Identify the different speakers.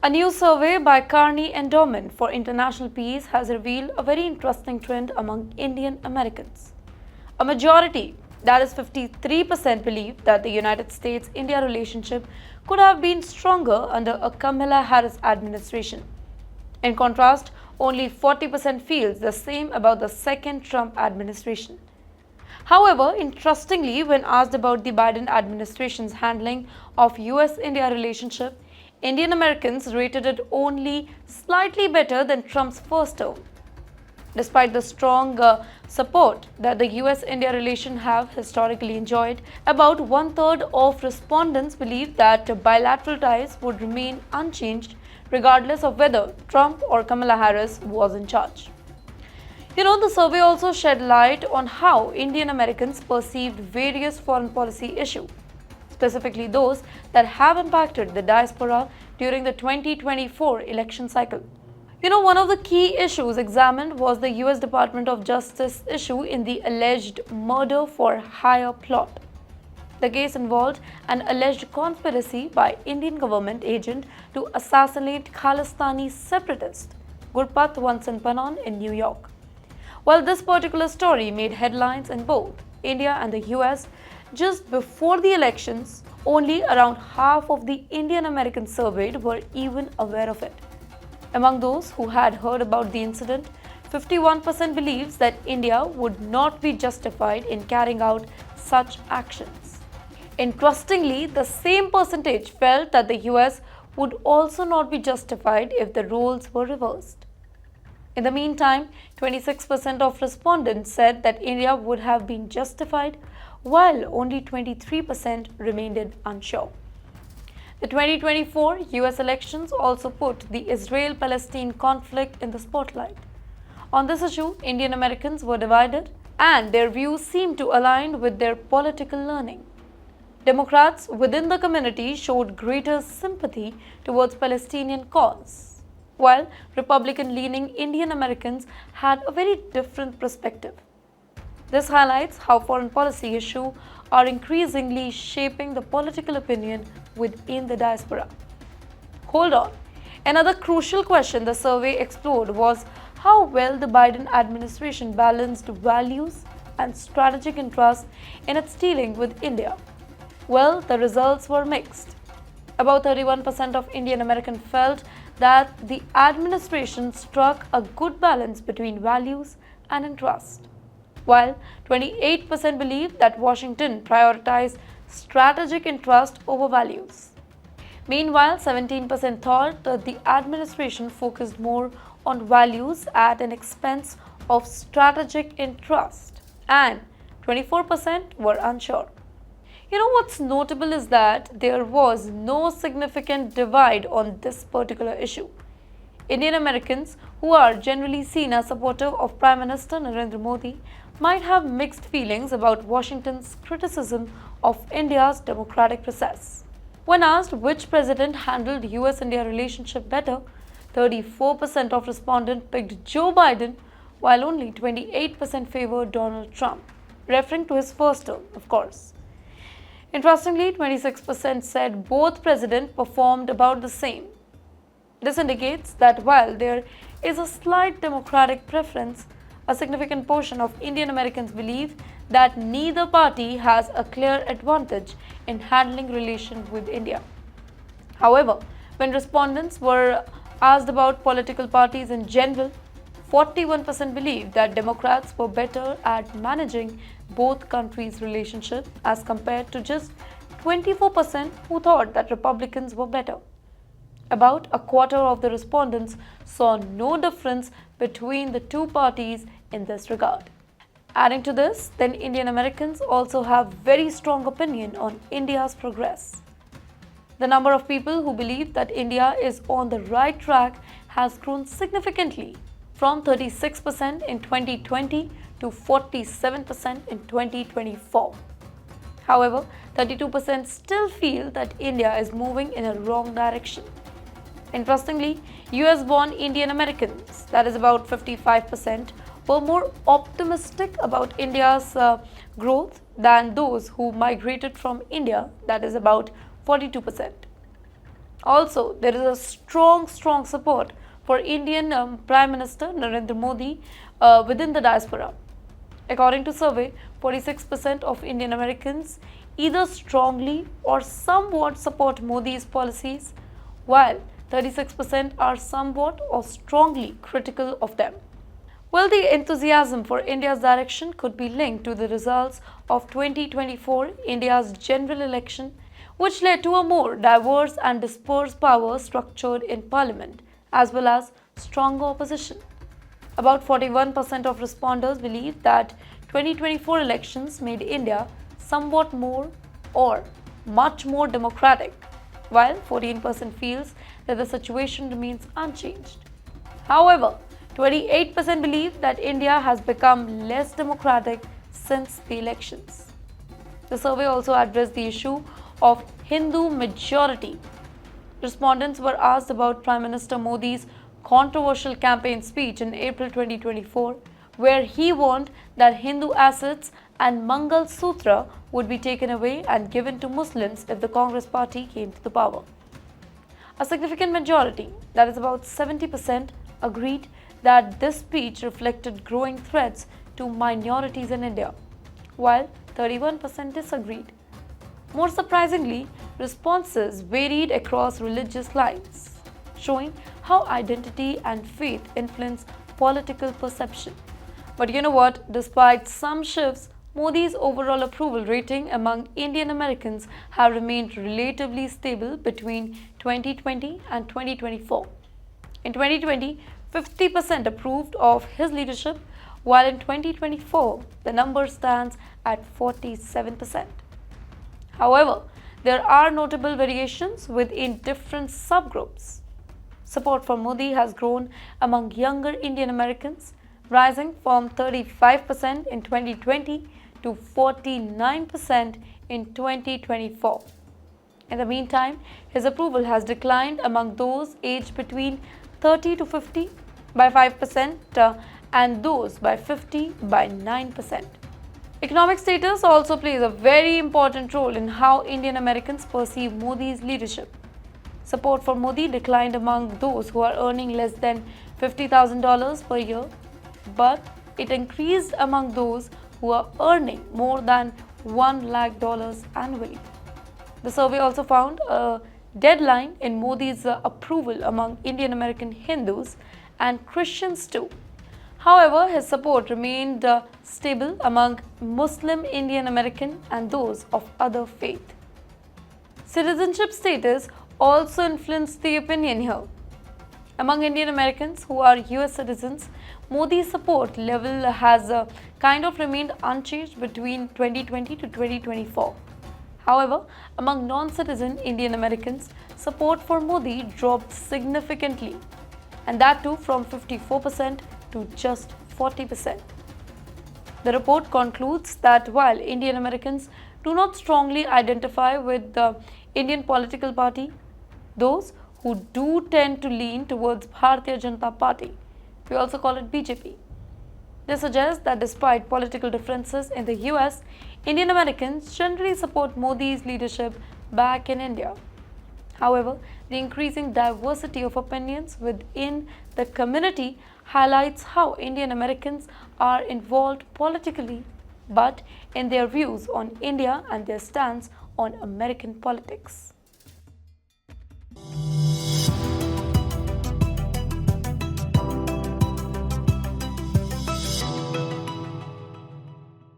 Speaker 1: A new survey by Carnegie Endowment for International Peace has revealed a very interesting trend among Indian Americans. A majority, that is 53%, believe that the United States-India relationship could have been stronger under a Kamala Harris administration. In contrast, only 40% feels the same about the second Trump administration. However, interestingly, when asked about the Biden administration's handling of U.S. India relationship, Indian Americans rated it only slightly better than Trump's first term. Despite the strong support that the U.S. India relation have historically enjoyed, about one-third of respondents believe that bilateral ties would remain unchanged regardless of whether Trump or Kamala Harris was in charge. The survey also shed light on how Indian Americans perceived various foreign policy issues, specifically those that have impacted the diaspora during the 2024 election cycle. One of the key issues examined was the U.S. Department of Justice issue in the alleged murder for hire plot. The case involved an alleged conspiracy by Indian government agent to assassinate Khalistani separatist Gurpat Vansanpanan in New York. While this particular story made headlines in both India and the US, just before the elections, only around half of the Indian Americans surveyed were even aware of it. Among those who had heard about the incident, 51% believes that India would not be justified in carrying out such actions. Interestingly, the same percentage felt that the US would also not be justified if the roles were reversed. In the meantime, 26% of respondents said that India would have been justified, while only 23% remained unsure. The 2024 US elections also put the Israel-Palestine conflict in the spotlight. On this issue, Indian Americans were divided, and their views seemed to align with their political learning. Democrats within the community showed greater sympathy towards Palestinian cause, while Republican-leaning Indian Americans had a very different perspective. This highlights how foreign policy issues are increasingly shaping the political opinion within the diaspora. Hold on. Another crucial question the survey explored was how well the Biden administration balanced values and strategic interests in its dealing with India. Well, the results were mixed. About 31% of Indian Americans felt that the administration struck a good balance between values and interest, while 28% believed that Washington prioritized strategic interest over values. Meanwhile, 17% thought that the administration focused more on values at an expense of strategic interest, and 24% were unsure. What's notable is that there was no significant divide on this particular issue. Indian Americans, who are generally seen as supportive of Prime Minister Narendra Modi, might have mixed feelings about Washington's criticism of India's democratic process. When asked which president handled US-India relationship better, 34% of respondents picked Joe Biden, while only 28% favored Donald Trump, referring to his first term, of course. Interestingly, 26% said both presidents performed about the same. This indicates that while there is a slight democratic preference, a significant portion of Indian Americans believe that neither party has a clear advantage in handling relations with India. However, when respondents were asked about political parties in general, 41% believed that Democrats were better at managing both countries' relationship as compared to just 24% who thought that Republicans were better. About a quarter of the respondents saw no difference between the two parties in this regard. Adding to this, then Indian Americans also have very strong opinion on India's progress. The number of people who believe that India is on the right track has grown significantly from 36% in 2020 to 47% in 2024. However, 32% still feel that India is moving in a wrong direction. Interestingly, US-born Indian Americans, that is about 55%, were more optimistic about India's growth than those who migrated from India, that is about 42%. Also, there is a strong support for Indian Prime Minister Narendra Modi within the diaspora. According to survey, 46% of Indian Americans either strongly or somewhat support Modi's policies, while 36% are somewhat or strongly critical of them. Well, the enthusiasm for India's direction could be linked to the results of 2024 India's general election, which led to a more diverse and dispersed power structured in parliament, as well as stronger opposition. About 41% of respondents believe that 2024 elections made India somewhat more or much more democratic, while 14% feels that the situation remains unchanged. However, 28% believe that India has become less democratic since the elections. The survey also addressed the issue of Hindu majority. Respondents were asked about Prime Minister Modi's controversial campaign speech in April 2024, where he warned that Hindu assets and Mangal Sutra would be taken away and given to Muslims if the Congress party came to the power. A significant majority, that is about 70%, agreed that this speech reflected growing threats to minorities in India, while 31% disagreed. More surprisingly, responses varied across religious lines, showing how identity and faith influence political perception. But you know what? Despite some shifts, Modi's overall approval rating among Indian Americans have remained relatively stable between 2020 and 2024. In 2020, 50% approved of his leadership, while in 2024, the number stands at 47%. However, there are notable variations within different subgroups. Support for Modi has grown among younger Indian Americans, rising from 35% in 2020 to 49% in 2024. In the meantime, his approval has declined among those aged between 30 to 50 by 5% and those by 50 by 9%. Economic status also plays a very important role in how Indian Americans perceive Modi's leadership. Support for Modi declined among those who are earning less than $50,000 per year, but it increased among those who are earning more than $1 lakh annually. The survey also found a deadline in Modi's approval among Indian American Hindus and Christians too. However, his support remained stable among Muslim Indian American and those of other faith. Citizenship status also influenced the opinion here. Among Indian Americans who are U.S. citizens, Modi's support level has kind of remained unchanged between 2020 to 2024. However, among non-citizen Indian Americans, support for Modi dropped significantly, and that too from 54% to just 40%. The report concludes that while Indian Americans do not strongly identify with the Indian political party, those who do tend to lean towards Bharatiya Janata Party, we also call it BJP. They suggest that despite political differences in the US, Indian Americans generally support Modi's leadership back in India. However, the increasing diversity of opinions within the community highlights how Indian Americans are involved politically, but in their views on India and their stance on American politics.